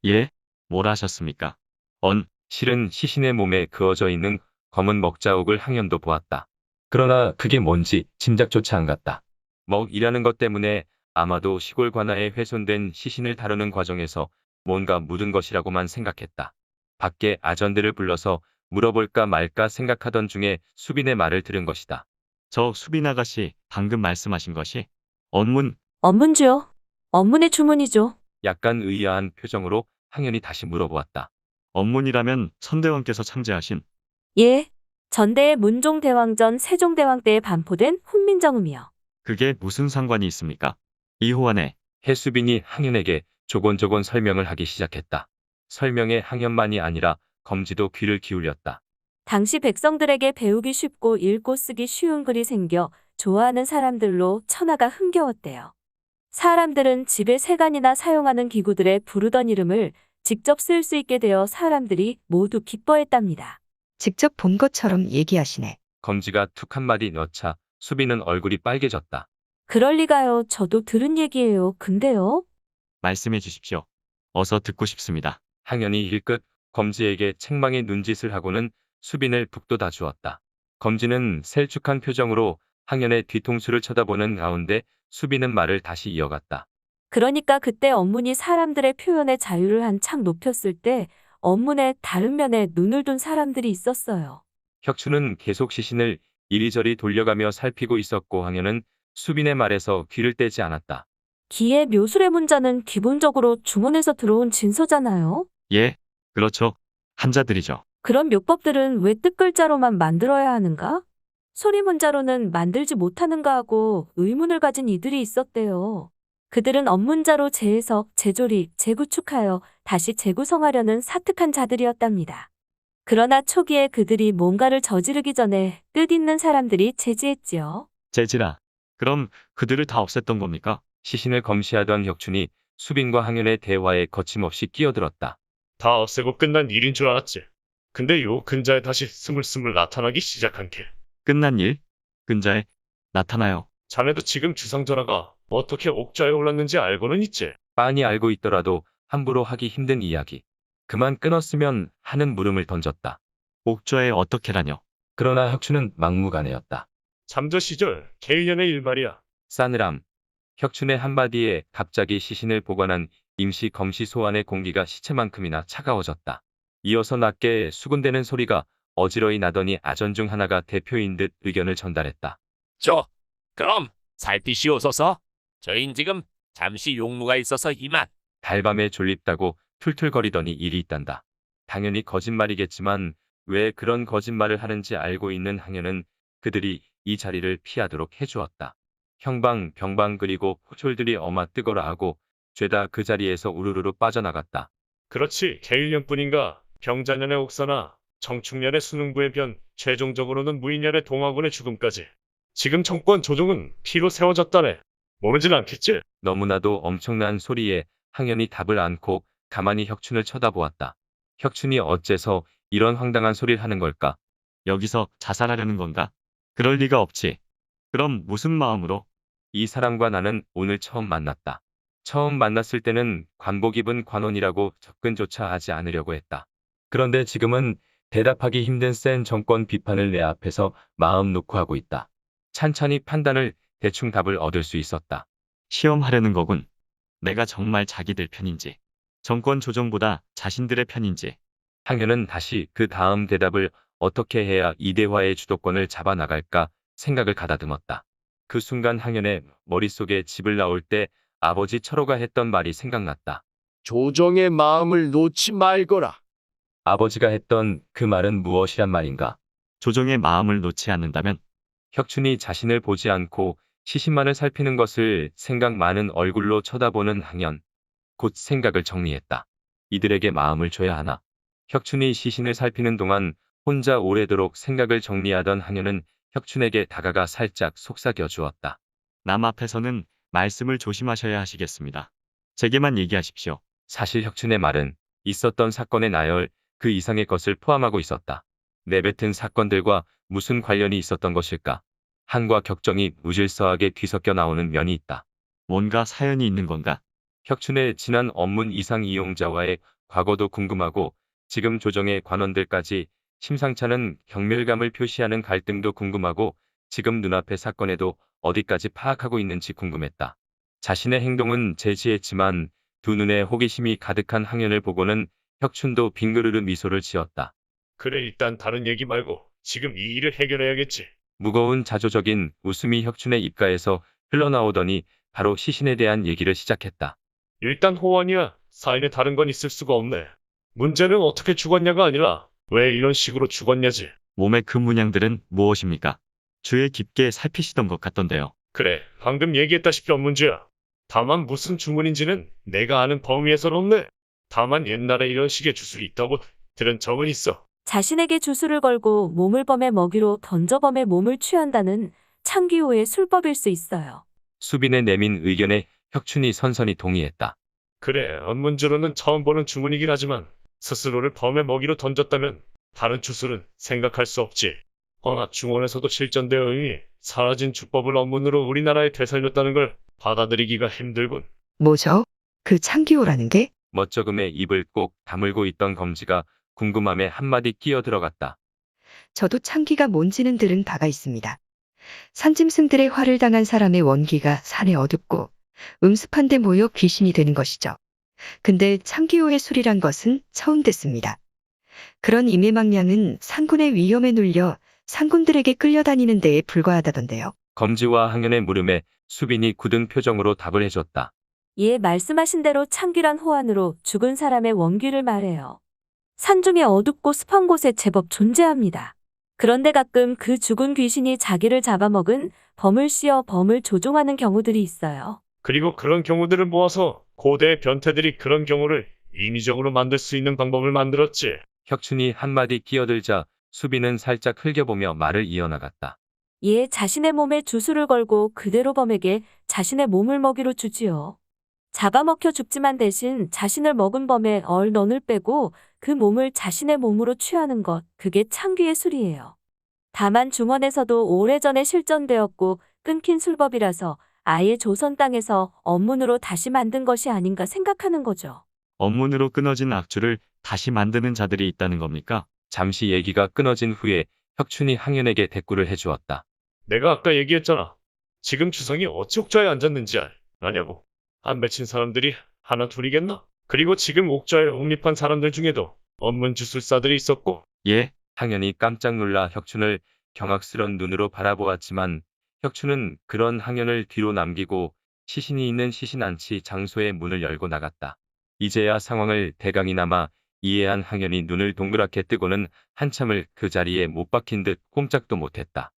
예? 뭘 하셨습니까? 실은 시신의 몸에 그어져 있는 검은 먹자국을 항연도 보았다. 그러나 그게 뭔지 짐작조차 안 갔다. 먹이라는 것 때문에 아마도 시골 관아에 훼손된 시신을 다루는 과정에서 뭔가 묻은 것이라고만 생각했다. 밖에 아전들을 불러서 물어볼까 말까 생각하던 중에 수빈의 말을 들은 것이다. 저 수빈 아가씨 방금 말씀하신 것이 언문, 업문주요. 업문의 주문이죠. 약간 의아한 표정으로 항연이 다시 물어보았다. 언문이라면 선대왕께서 창제하신 예. 전대의 문종대왕전 세종대왕 때에 반포된 훈민정음이요. 그게 무슨 상관이 있습니까? 이호환의 해수빈이 항연에게 조곤조곤 설명을 하기 시작했다. 설명에 항연만이 아니라 검지도 귀를 기울였다. 당시 백성들에게 배우기 쉽고 읽고 쓰기 쉬운 글이 생겨 좋아하는 사람들로 천하가 흥겨웠대요. 사람들은 집에 세간이나 사용하는 기구들에 부르던 이름을 직접 쓸 수 있게 되어 사람들이 모두 기뻐했답니다. 직접 본 것처럼 얘기하시네. 검지가 툭 한마디 넣자 수빈은 얼굴이 빨개졌다. 그럴 리가요. 저도 들은 얘기예요. 근데요. 말씀해 주십시오. 어서 듣고 싶습니다. 항연이 일끝 검지에게 책망의 눈짓을 하고는 수빈을 북돋아 주었다. 검지는 셀쭉한 표정으로 항연의 뒤통수를 쳐다보는 가운데 수빈은 말을 다시 이어갔다. 그러니까 그때 업문이 사람들의 표현의 자유를 한창 높였을 때 업문의 다른 면에 눈을 둔 사람들이 있었어요. 혁추는 계속 시신을 이리저리 돌려가며 살피고 있었고 항연은 수빈의 말에서 귀를 떼지 않았다. 기의 묘술의 문자는 기본적으로 중원에서 들어온 진서잖아요. 예, 그렇죠. 한자들이죠. 그런 묘법들은 왜 뜻글자로만 만들어야 하는가? 소리 문자로는 만들지 못하는가 하고 의문을 가진 이들이 있었대요. 그들은 언문자로 재해석, 재조립, 재구축하여 다시 재구성하려는 사특한 자들이었답니다. 그러나 초기에 그들이 뭔가를 저지르기 전에 뜻있는 사람들이 제지했지요. 재지라. 그럼 그들을 다 없앴던 겁니까? 시신을 검시하던 혁춘이 수빈과 항연의 대화에 거침없이 끼어들었다. 다 없애고 끝난 일인 줄 알았지. 근데 요 근자에 다시 스물스물 나타나기 시작한 게. 끝난 일? 근자에 나타나요. 자네도 지금 주상전하가 어떻게 옥좌에 올랐는지 알고는 있지. 빤히 알고 있더라도 함부로 하기 힘든 이야기. 그만 끊었으면 하는 물음을 던졌다. 옥좌에 어떻게라뇨? 그러나 혁춘은 막무가내였다. 잠저 시절 개인연의 일 말이야. 싸늘함. 혁춘의 한마디에 갑자기 시신을 보관한 임시 검시 소환의 공기가 시체만큼이나 차가워졌다. 이어서 낮게 수군대는 소리가 어지러이 나더니 아전 중 하나가 대표인 듯 의견을 전달했다. 그럼 살피시오소서. 저흰 지금 잠시 용무가 있어서 이만. 달밤에 졸립다고 툴툴거리더니 일이 있단다. 당연히 거짓말이겠지만 왜 그런 거짓말을 하는지 알고 있는 항연은 그들이 이 자리를 피하도록 해주었다. 형방, 병방 그리고 포졸들이 어마 뜨거라 하고 죄다 그 자리에서 우르르르 빠져나갔다. 그렇지. 개인연뿐인가. 병자년의 옥사나 정축년의 수능부의 변, 최종적으로는 무인년의 동화군의 죽음까지. 지금 정권 조종은 피로 세워졌다네. 모르진 않겠지? 너무나도 엄청난 소리에 항연이 답을 않고 가만히 혁춘을 쳐다보았다. 혁춘이 어째서 이런 황당한 소리를 하는 걸까? 여기서 자살하려는 건가? 그럴 리가 없지. 그럼 무슨 마음으로? 이 사람과 나는 오늘 처음 만났다. 처음 만났을 때는 관복 입은 관원이라고 접근조차 하지 않으려고 했다. 그런데 지금은 대답하기 힘든 센 정권 비판을 내 앞에서 마음 놓고 하고 있다. 찬찬히 판단을 대충 답을 얻을 수 있었다. 시험하려는 거군. 내가 정말 자기들 편인지, 정권 조정보다 자신들의 편인지. 항현은 다시 그 다음 대답을 어떻게 해야 이 대화의 주도권을 잡아나갈까 생각을 가다듬었다. 그 순간 항현의 머릿속에 집을 나올 때 아버지 철호가 했던 말이 생각났다. 조정의 마음을 놓지 말거라. 아버지가 했던 그 말은 무엇이란 말인가? 조정의 마음을 놓지 않는다면 혁춘이 자신을 보지 않고 시신만을 살피는 것을 생각 많은 얼굴로 쳐다보는 항현. 곧 생각을 정리했다. 이들에게 마음을 줘야 하나. 혁춘이 시신을 살피는 동안 혼자 오래도록 생각을 정리하던 항현은 혁춘에게 다가가 살짝 속삭여 주었다. 남 앞에서는 말씀을 조심하셔야 하시겠습니다. 제게만 얘기하십시오. 사실 혁춘의 말은 있었던 사건의 나열 그 이상의 것을 포함하고 있었다. 내뱉은 사건들과 무슨 관련이 있었던 것일까? 한과 격정이 무질서하게 뒤섞여 나오는 면이 있다. 뭔가 사연이 있는 건가? 혁춘의 지난 업문 이상 이용자와의 과거도 궁금하고 지금 조정의 관원들까지 심상찮은 경멸감을 표시하는 갈등도 궁금하고 지금 눈앞의 사건에도 어디까지 파악하고 있는지 궁금했다. 자신의 행동은 제지했지만 두 눈에 호기심이 가득한 항현을 보고는 혁춘도 빙그르르 미소를 지었다. 그래, 일단 다른 얘기 말고 지금 이 일을 해결해야겠지. 무거운 자조적인 웃음이 혁춘의 입가에서 흘러나오더니 바로 시신에 대한 얘기를 시작했다. 일단 호환이야. 사인에 다른 건 있을 수가 없네. 문제는 어떻게 죽었냐가 아니라 왜 이런 식으로 죽었냐지. 몸의 그 문양들은 무엇입니까? 주에 깊게 살피시던 것 같던데요. 그래, 방금 얘기했다시피 업문제야. 다만 무슨 주문인지는 내가 아는 범위에선 없네. 다만 옛날에 이런 식의 주술이 있다고 들은 적은 있어. 자신에게 주술을 걸고 몸을 범의 먹이로 던져 범의 몸을 취한다는 창기호의 술법일 수 있어요. 수빈의 내민 의견에 혁춘이 선선히 동의했다. 그래, 업문제로는 처음 보는 주문이긴 하지만 스스로를 범의 먹이로 던졌다면 다른 주술은 생각할 수 없지. 허나 중원에서도 실전되어 이미 사라진 주법을 업문으로 우리나라에 되살렸다는 걸 받아들이기가 힘들군. 뭐죠? 그 창기호라는 게? 멋쩍음에 입을 꼭 다물고 있던 검지가 궁금함에 한마디 끼어 들어갔다. 저도 창기가 뭔지는 들은 바가 있습니다. 산짐승들의 화를 당한 사람의 원기가 산에 어둡고 음습한 데 모여 귀신이 되는 것이죠. 근데 창기호의 술이란 것은 처음 듣습니다. 그런 임해망량은 산군의 위험에 눌려 산군들에게 끌려다니는 데에 불과하다던데요. 검지와 항현의 물음에 수빈이 굳은 표정으로 답을 해줬다. 예, 말씀하신 대로 창귀란 호환으로 죽은 사람의 원귀를 말해요. 산중에 어둡고 습한 곳에 제법 존재합니다. 그런데 가끔 그 죽은 귀신이 자기를 잡아먹은 범을 씌어 범을 조종하는 경우들이 있어요. 그리고 그런 경우들을 모아서 고대의 변태들이 그런 경우를 인위적으로 만들 수 있는 방법을 만들었지. 혁춘이 한마디 끼어들자 수빈은 살짝 흘겨보며 말을 이어나갔다. 예, 자신의 몸에 주술을 걸고 그대로 범에게 자신의 몸을 먹이로 주지요. 잡아먹혀 죽지만 대신 자신을 먹은 범의 얼넌을 빼고 그 몸을 자신의 몸으로 취하는 것, 그게 창귀의 술이에요. 다만 중원에서도 오래전에 실전되었고 끊긴 술법이라서 아예 조선 땅에서 업문으로 다시 만든 것이 아닌가 생각하는 거죠. 업문으로 끊어진 악주를 다시 만드는 자들이 있다는 겁니까? 잠시 얘기가 끊어진 후에 혁춘이 항현에게 대꾸를 해주었다. 내가 아까 얘기했잖아. 지금 주성이 어찌 옥좌에 앉았는지 아냐고. 안 맺힌 사람들이 하나 둘이겠나? 그리고 지금 옥좌에 옹립한 사람들 중에도 업문 주술사들이 있었고. 예, 항현이 깜짝 놀라 혁춘을 경악스런 눈으로 바라보았지만 혁춘은 그런 항현을 뒤로 남기고 시신이 있는 시신 안치 장소의 문을 열고 나갔다. 이제야 상황을 대강이나마 이해한 항현이 눈을 동그랗게 뜨고는 한참을 그 자리에 못 박힌 듯 꼼짝도 못했다.